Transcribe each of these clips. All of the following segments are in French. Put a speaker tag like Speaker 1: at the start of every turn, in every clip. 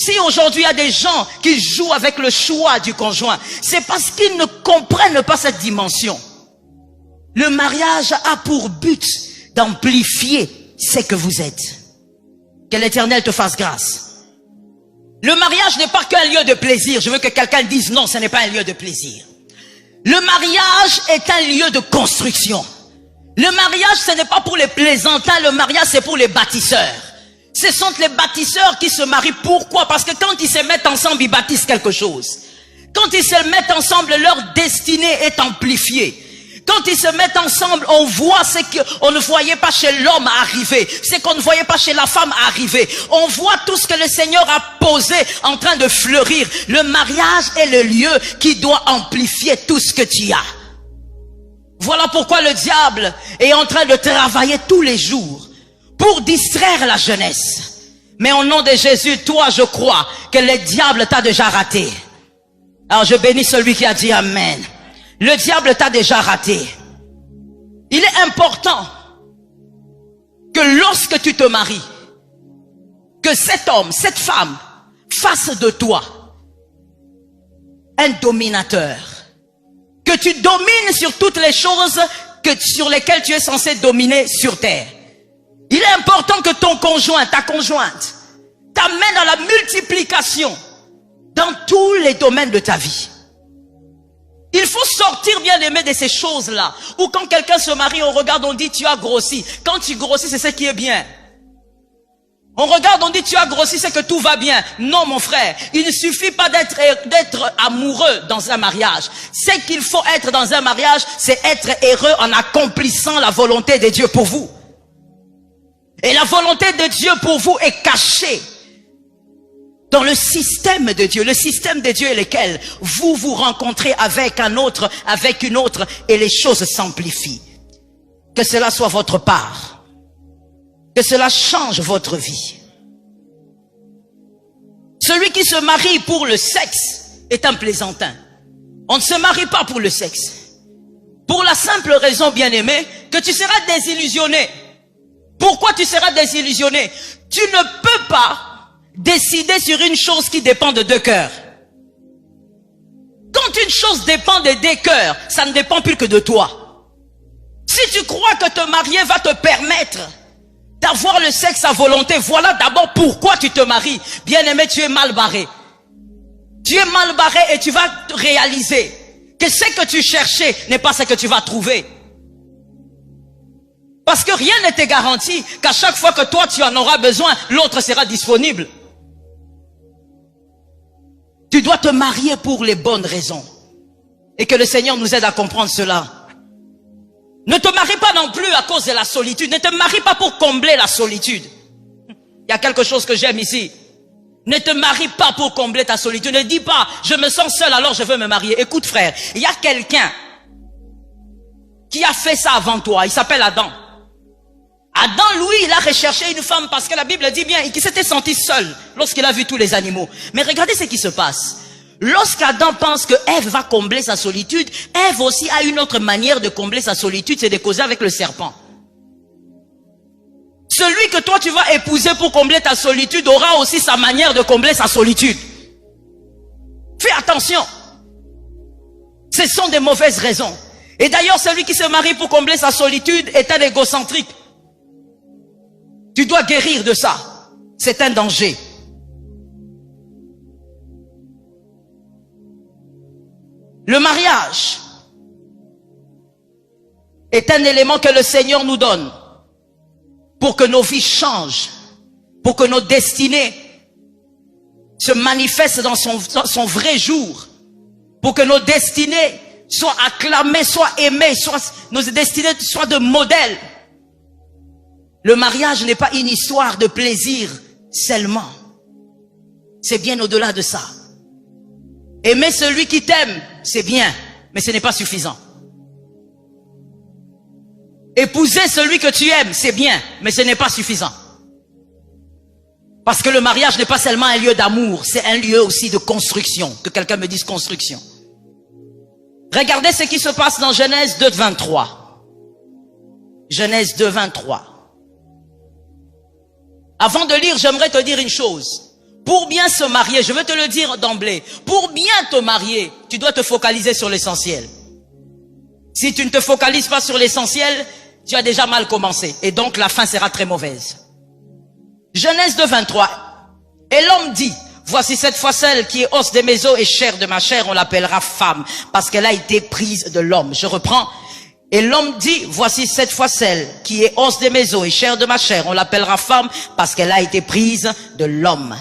Speaker 1: Si aujourd'hui il y a des gens qui jouent avec le choix du conjoint, c'est parce qu'ils ne comprennent pas cette dimension. Le mariage a pour but d'amplifier ce que vous êtes. Que l'Éternel te fasse grâce. Le mariage n'est pas qu'un lieu de plaisir. Je veux que quelqu'un dise non, ce n'est pas un lieu de plaisir. Le mariage est un lieu de construction. Le mariage, ce n'est pas pour les plaisantins, le mariage c'est pour les bâtisseurs. Ce sont les bâtisseurs qui se marient. Pourquoi? Parce que quand ils se mettent ensemble, ils bâtissent quelque chose. Quand ils se mettent ensemble, leur destinée est amplifiée. Quand ils se mettent ensemble, on voit ce qu'on ne voyait pas chez l'homme arriver, ce qu'on ne voyait pas chez la femme arriver. On voit tout ce que le Seigneur a posé en train de fleurir. Le mariage est le lieu qui doit amplifier tout ce que tu as. Voilà pourquoi le diable est en train de travailler tous les jours pour distraire la jeunesse. Mais au nom de Jésus, toi, je crois que le diable t'a déjà raté. Alors je bénis celui qui a dit Amen. Le diable t'a déjà raté. Il est important que lorsque tu te maries, que cet homme, cette femme fasse de toi un dominateur. Que tu domines sur toutes les choses sur lesquelles tu es censé dominer sur terre. Il est important que ton conjoint, ta conjointe, t'amène à la multiplication dans tous les domaines de ta vie. Il faut sortir, bien aimé, de ces choses-là. Où quand quelqu'un se marie, on regarde, on dit tu as grossi. Quand tu grossis, c'est ce qui est bien. On regarde, on dit tu as grossi, c'est que tout va bien. Non, mon frère, il ne suffit pas d'être amoureux dans un mariage. Ce qu'il faut être dans un mariage, c'est être heureux en accomplissant la volonté de Dieu pour vous. Et la volonté de Dieu pour vous est cachée dans le système de Dieu. Le système de Dieu est lequel? Vous vous rencontrez avec un autre, avec une autre, et les choses s'amplifient. Que cela soit votre part. Que cela change votre vie. Celui qui se marie pour le sexe est un plaisantin. On ne se marie pas pour le sexe. Pour la simple raison, bien-aimé, que tu seras désillusionné. Pourquoi tu seras désillusionné? Tu ne peux pas décider sur une chose qui dépend de deux cœurs. Quand une chose dépend de deux cœurs, ça ne dépend plus que de toi. Si tu crois que te marier va te permettre d'avoir le sexe à volonté, voilà d'abord pourquoi tu te maries. Bien-aimé, tu es mal barré. Tu es mal barré et tu vas réaliser que ce que tu cherchais n'est pas ce que tu vas trouver. Parce que rien ne te garantit qu'à chaque fois que toi tu en auras besoin, l'autre sera disponible. Tu dois te marier pour les bonnes raisons. Et que le Seigneur nous aide à comprendre cela. Ne te marie pas non plus à cause de la solitude. Ne te marie pas pour combler la solitude. Il y a quelque chose que j'aime ici. Ne te marie pas pour combler ta solitude. Ne dis pas, je me sens seul alors je veux me marier. Écoute frère, il y a quelqu'un qui a fait ça avant toi. Il s'appelle Adam. Adam, lui, il a recherché une femme parce que la Bible dit bien qu'il s'était senti seul lorsqu'il a vu tous les animaux. Mais regardez ce qui se passe. Lorsqu'Adam pense que Ève va combler sa solitude, Ève aussi a une autre manière de combler sa solitude, c'est de causer avec le serpent. Celui que toi tu vas épouser pour combler ta solitude aura aussi sa manière de combler sa solitude. Fais attention. Ce sont des mauvaises raisons. Et d'ailleurs, celui qui se marie pour combler sa solitude est un égocentrique. Tu dois guérir de ça. C'est un danger. Le mariage est un élément que le Seigneur nous donne pour que nos vies changent, pour que nos destinées se manifestent dans son vrai jour, pour que nos destinées soient acclamées, soient aimées, nos destinées soient de modèles. Le mariage n'est pas une histoire de plaisir seulement. C'est bien au-delà de ça. Aimer celui qui t'aime, c'est bien, mais ce n'est pas suffisant. Épouser celui que tu aimes, c'est bien, mais ce n'est pas suffisant. Parce que le mariage n'est pas seulement un lieu d'amour, c'est un lieu aussi de construction. Que quelqu'un me dise construction. Regardez ce qui se passe dans Genèse 2, 23. Genèse 2, 23. Avant de lire, j'aimerais te dire une chose. Pour bien se marier, je vais te le dire d'emblée, pour bien te marier, tu dois te focaliser sur l'essentiel. Si tu ne te focalises pas sur l'essentiel, tu as déjà mal commencé. Et donc la fin sera très mauvaise. Genèse 2, 23. Et l'homme dit, voici cette fois celle qui est os de mes os et chair de ma chair, on l'appellera femme, parce qu'elle a été prise de l'homme. Je reprends. Et l'homme dit, voici cette fois celle qui est os de mes os et chair de ma chair, on l'appellera femme, parce qu'elle a été prise de l'homme.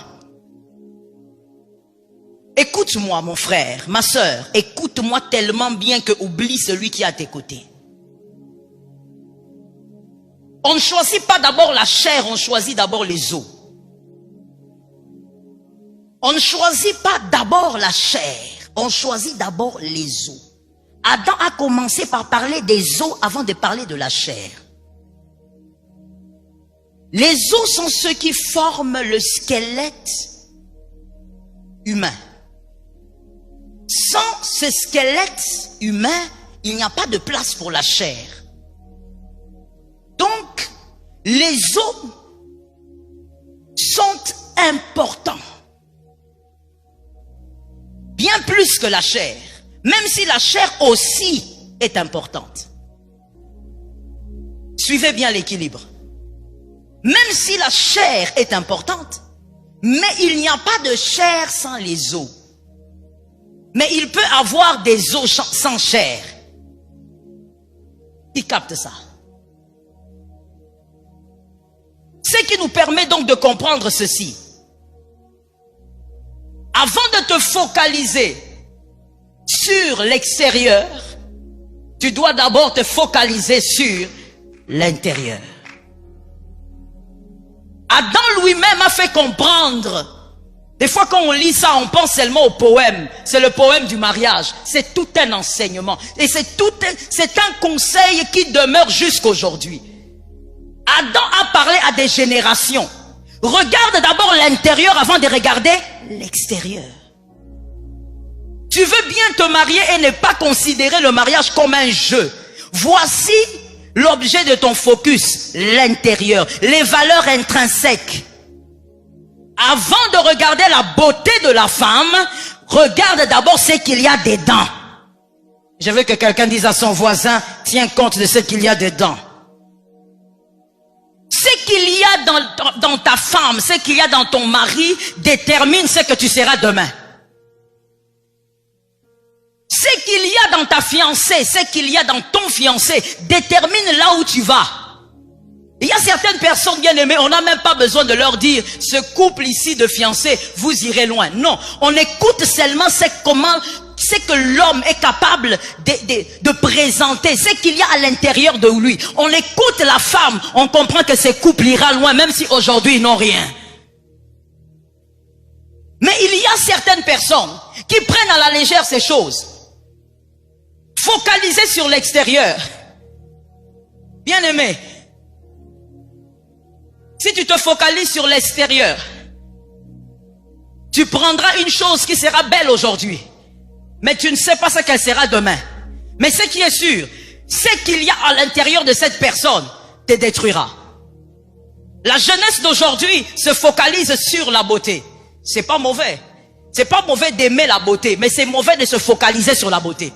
Speaker 1: Écoute-moi, mon frère, ma sœur, écoute-moi tellement bien que oublie celui qui est à tes côtés. On ne choisit pas d'abord la chair, on choisit d'abord les os. On ne choisit pas d'abord la chair, on choisit d'abord les os. Adam a commencé par parler des os avant de parler de la chair. Les os sont ceux qui forment le squelette humain. Sans ce squelette humain, il n'y a pas de place pour la chair. Donc, les os sont importants. Bien plus que la chair. Même si la chair aussi est importante. Suivez bien l'équilibre. Même si la chair est importante, mais il n'y a pas de chair sans les os. Mais il peut avoir des os sans chair. Il capte ça. Ce qui nous permet donc de comprendre ceci. Avant de te focaliser sur l'extérieur, tu dois d'abord te focaliser sur l'intérieur. Adam lui-même a fait comprendre. Des fois quand on lit ça, on pense seulement au poème. C'est le poème du mariage. C'est tout un enseignement. Et c'est un conseil qui demeure jusqu'aujourd'hui. Adam a parlé à des générations. Regarde d'abord l'intérieur avant de regarder l'extérieur. Tu veux bien te marier et ne pas considérer le mariage comme un jeu. Voici l'objet de ton focus, l'intérieur, les valeurs intrinsèques. Avant de regarder la beauté de la femme, regarde d'abord ce qu'il y a dedans. Je veux que quelqu'un dise à son voisin, tiens compte de ce qu'il y a dedans. Ce qu'il y a dans ta femme, ce qu'il y a dans ton mari, détermine ce que tu seras demain. Ce qu'il y a dans ta fiancée, ce qu'il y a dans ton fiancé, détermine là où tu vas. Il y a certaines personnes bien aimées, on n'a même pas besoin de leur dire, ce couple ici de fiancés, vous irez loin. Non, on écoute seulement ce que l'homme est capable de présenter, ce qu'il y a à l'intérieur de lui. On écoute la femme, on comprend que ce couple ira loin, même si aujourd'hui ils n'ont rien. Mais il y a certaines personnes qui prennent à la légère ces choses. Focaliser sur l'extérieur. Bien aimé, si tu te focalises sur l'extérieur, tu prendras une chose qui sera belle aujourd'hui, mais tu ne sais pas ce qu'elle sera demain. Mais ce qui est sûr, ce qu'il y a à l'intérieur de cette personne te détruira. La jeunesse d'aujourd'hui se focalise sur la beauté. C'est pas mauvais. C'est pas mauvais d'aimer la beauté, mais c'est mauvais de se focaliser sur la beauté.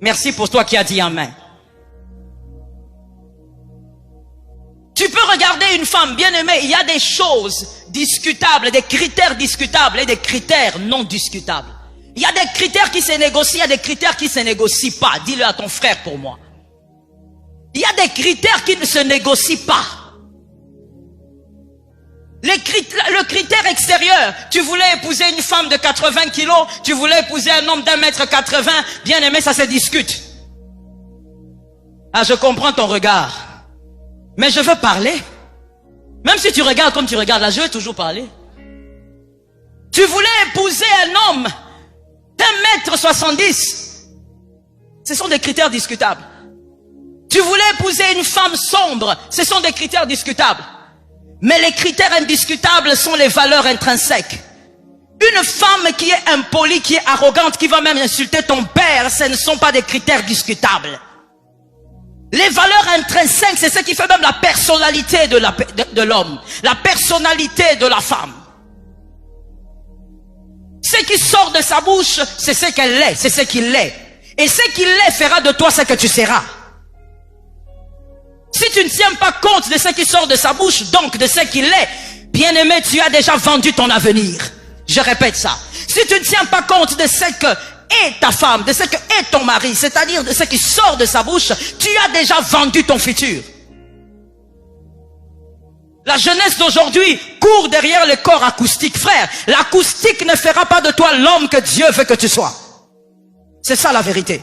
Speaker 1: Merci pour toi qui as dit amen. Tu peux regarder une femme bien aimée, il y a des choses discutables, des critères discutables et des critères non discutables. Il y a des critères qui se négocient, il y a des critères qui ne se négocient pas. Dis-le à ton frère pour moi. Il y a des critères qui ne se négocient pas. Le critère extérieur, tu voulais épouser une femme de 80 kilos, tu voulais épouser un homme d'1m80, bien aimé, ça se discute. Ah, je comprends ton regard. Mais je veux parler. Même si tu regardes comme tu regardes là, je veux toujours parler. Tu voulais épouser un homme d'1m70. Ce sont des critères discutables. Tu voulais épouser une femme sombre. Ce sont des critères discutables. Mais les critères indiscutables sont les valeurs intrinsèques. Une femme qui est impolie, qui est arrogante, qui va même insulter ton père, ce ne sont pas des critères discutables. Les valeurs intrinsèques, c'est ce qui fait même la personnalité de l'homme, la personnalité de la femme. Ce qui sort de sa bouche, c'est ce qu'elle est, c'est ce qu'il est. Et ce qu'il est fera de toi ce que tu seras. Si tu ne tiens pas compte de ce qui sort de sa bouche, donc de ce qu'il est, bien-aimé, tu as déjà vendu ton avenir. Je répète ça. Si tu ne tiens pas compte de ce que est ta femme, de ce que est ton mari, c'est-à-dire de ce qui sort de sa bouche, tu as déjà vendu ton futur. La jeunesse d'aujourd'hui court derrière le corps acoustique, frère. L'acoustique ne fera pas de toi l'homme que Dieu veut que tu sois. C'est ça la vérité.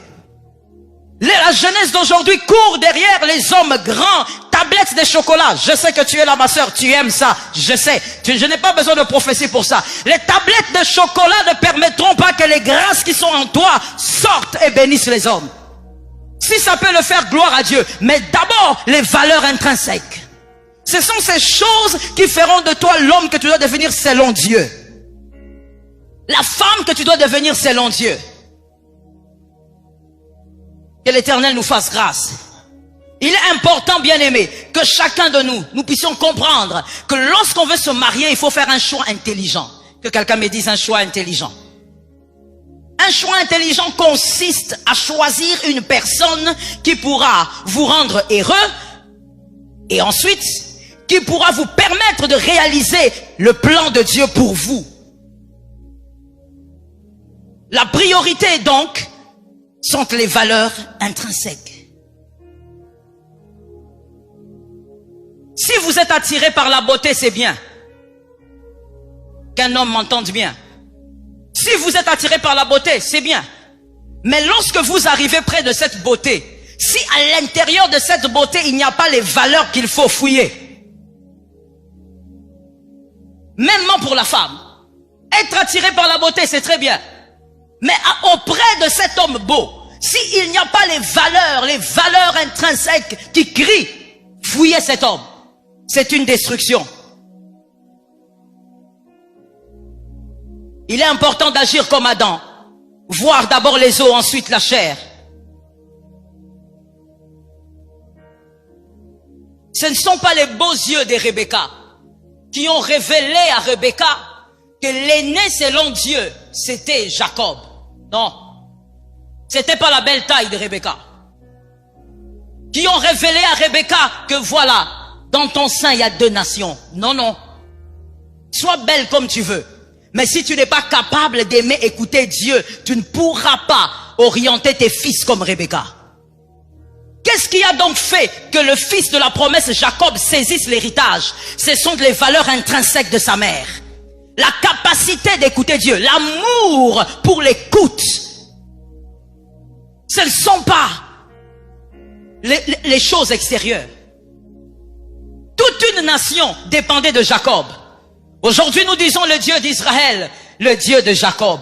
Speaker 1: La jeunesse d'aujourd'hui court derrière les hommes grands, tablettes de chocolat. Je sais que tu es là, ma soeur, tu aimes ça. Je sais. Je n'ai pas besoin de prophétie pour ça. Les tablettes de chocolat ne permettront pas que les grâces qui sont en toi sortent et bénissent les hommes. Si ça peut le faire, gloire à Dieu. Mais d'abord, les valeurs intrinsèques. Ce sont ces choses qui feront de toi l'homme que tu dois devenir selon Dieu. La femme que tu dois devenir selon Dieu. Que l'Éternel nous fasse grâce. Il est important, bien-aimé, que chacun de nous puissions comprendre que lorsqu'on veut se marier, il faut faire un choix intelligent. Que quelqu'un me dise un choix intelligent. Un choix intelligent consiste à choisir une personne qui pourra vous rendre heureux et ensuite qui pourra vous permettre de réaliser le plan de Dieu pour vous. La priorité donc sont les valeurs intrinsèques. Si vous êtes attiré par la beauté, c'est bien. Qu'un homme m'entende bien. Si vous êtes attiré par la beauté, c'est bien. Mais lorsque vous arrivez près de cette beauté, si à l'intérieur de cette beauté, il n'y a pas les valeurs qu'il faut fouiller. Mêmement pour la femme. Être attiré par la beauté, c'est très bien. Mais auprès de cet homme beau, s'il n'y a pas les valeurs intrinsèques qui crient, fouillez cet homme. C'est une destruction. Il est important d'agir comme Adam. Voir d'abord les os, ensuite la chair. Ce ne sont pas les beaux yeux de Rebecca qui ont révélé à Rebecca que l'aîné selon Dieu, c'était Jacob. Non. C'était pas la belle taille de Rebecca. Qui ont révélé à Rebecca que voilà, dans ton sein, il y a 2 nations. Non, non. Sois belle comme tu veux. Mais si tu n'es pas capable d'aimer écouter Dieu, tu ne pourras pas orienter tes fils comme Rebecca. Qu'est-ce qui a donc fait que le fils de la promesse, Jacob, saisisse l'héritage? Ce sont les valeurs intrinsèques de sa mère. La capacité d'écouter Dieu, l'amour pour l'écoute. Ce ne sont pas les choses extérieures. Toute une nation dépendait de Jacob. Aujourd'hui, nous disons le Dieu d'Israël, le Dieu de Jacob.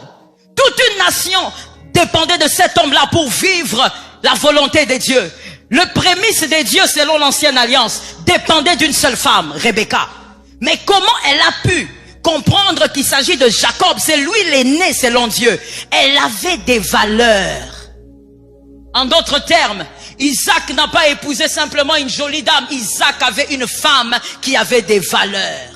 Speaker 1: Toute une nation dépendait de cet homme-là pour vivre la volonté de Dieu. Le prémisse de Dieu, selon l'ancienne alliance, dépendait d'une seule femme, Rebecca. Mais comment elle a pu comprendre qu'il s'agit de Jacob? C'est lui l'aîné selon Dieu. Elle avait des valeurs. En d'autres termes, Isaac n'a pas épousé simplement une jolie dame. Isaac avait une femme qui avait des valeurs.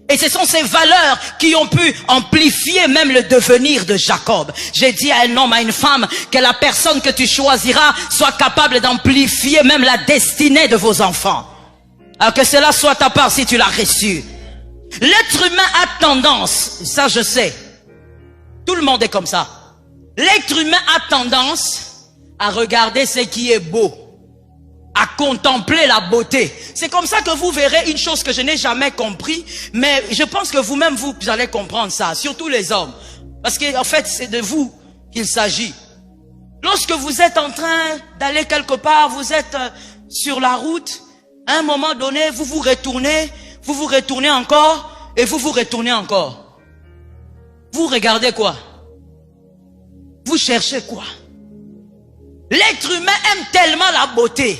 Speaker 1: Et ce sont ces valeurs qui ont pu amplifier même le devenir de Jacob. J'ai dit à un homme, à une femme, que la personne que tu choisiras soit capable d'amplifier même la destinée de vos enfants. Alors que cela soit ta part si tu l'as reçu. L'être humain a tendance, ça je sais, tout le monde est comme ça. L'être humain a tendance à regarder ce qui est beau, à contempler la beauté. C'est comme ça que vous verrez une chose que je n'ai jamais compris, mais je pense que vous-même vous allez comprendre ça, surtout les hommes. Parce qu'en fait, c'est de vous qu'il s'agit. Lorsque vous êtes en train d'aller quelque part, vous êtes sur la route, à un moment donné, vous vous retournez encore, et vous vous retournez encore. Vous regardez quoi? Vous cherchez quoi? L'être humain aime tellement la beauté.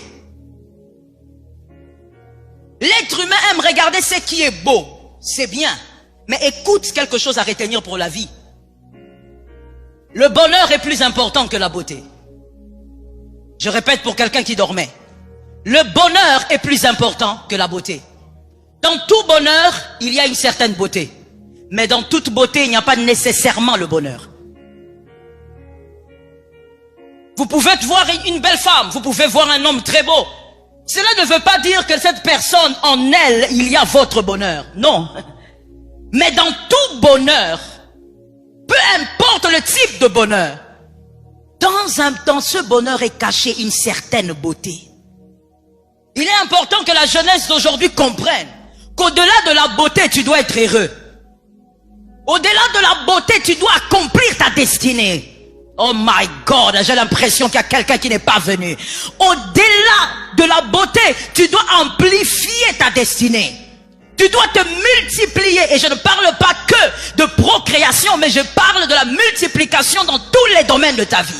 Speaker 1: L'être humain aime regarder ce qui est beau. C'est bien. Mais écoute quelque chose à retenir pour la vie. Le bonheur est plus important que la beauté. Je répète pour quelqu'un qui dormait. Le bonheur est plus important que la beauté. Dans tout bonheur, il y a une certaine beauté. Mais dans toute beauté, il n'y a pas nécessairement le bonheur. Vous pouvez voir une belle femme, vous pouvez voir un homme très beau. Cela ne veut pas dire que cette personne, en elle, il y a votre bonheur. Non. Mais dans tout bonheur, peu importe le type de bonheur, dans ce bonheur est cachée une certaine beauté. Il est important que la jeunesse d'aujourd'hui comprenne qu'au-delà de la beauté, tu dois être heureux. Au-delà de la beauté, tu dois accomplir ta destinée. Oh my God, j'ai l'impression qu'il y a quelqu'un qui n'est pas venu. Au-delà de la beauté, tu dois amplifier ta destinée. Tu dois te multiplier. Et je ne parle pas que de procréation, mais je parle de la multiplication dans tous les domaines de ta vie.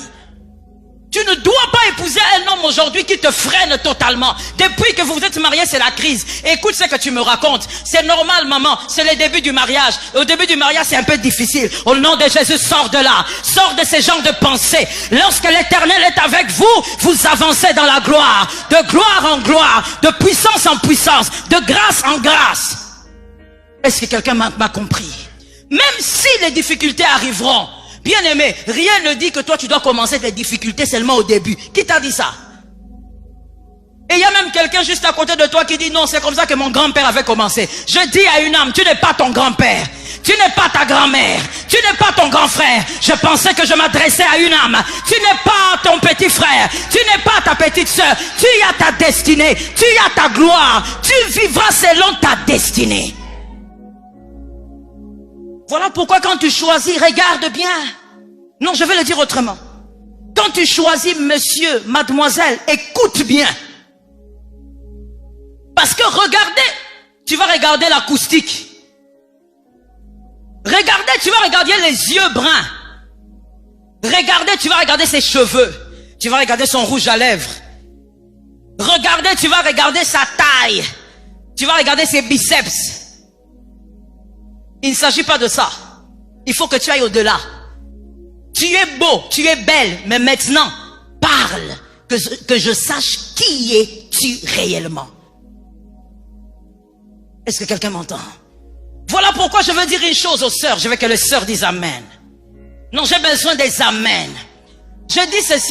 Speaker 1: Tu ne dois pas épouser un homme aujourd'hui qui te freine totalement. Depuis que vous vous êtes mariés, c'est la crise. Écoute ce que tu me racontes. C'est normal, maman. C'est le début du mariage. Au début du mariage, c'est un peu difficile. Au nom de Jésus, sors de là. Sors de ces genres de pensées. Lorsque l'Éternel est avec vous, vous avancez dans la gloire. De gloire en gloire. De puissance en puissance. De grâce en grâce. Est-ce que quelqu'un m'a compris? Même si les difficultés arriveront, bien aimé, rien ne dit que toi tu dois commencer tes difficultés seulement au début. Qui t'a dit ça? Et il y a même quelqu'un juste à côté de toi qui dit non, c'est comme ça que mon grand-père avait commencé. Je dis à une âme, tu n'es pas ton grand-père, tu n'es pas ta grand-mère, tu n'es pas ton grand frère. Je pensais que je m'adressais à une âme. Tu n'es pas ton petit frère, tu n'es pas ta petite soeur. Tu as ta destinée, tu as ta gloire, tu vivras selon ta destinée. Voilà pourquoi quand tu choisis, regarde bien. Non, je vais le dire autrement. Quand tu choisis monsieur, mademoiselle, écoute bien. Parce que regardez, tu vas regarder l'acoustique. Regardez, tu vas regarder les yeux bruns. Regardez, tu vas regarder ses cheveux. Tu vas regarder son rouge à lèvres. Regardez, tu vas regarder sa taille. Tu vas regarder ses biceps. Il ne s'agit pas de ça. Il faut que tu ailles au-delà. Tu es beau, tu es belle, mais maintenant, parle, que je sache qui es-tu réellement. Est-ce que quelqu'un m'entend? Voilà pourquoi je veux dire une chose aux sœurs. Je veux que les sœurs disent amen. Non, j'ai besoin des amen. Je dis ceci.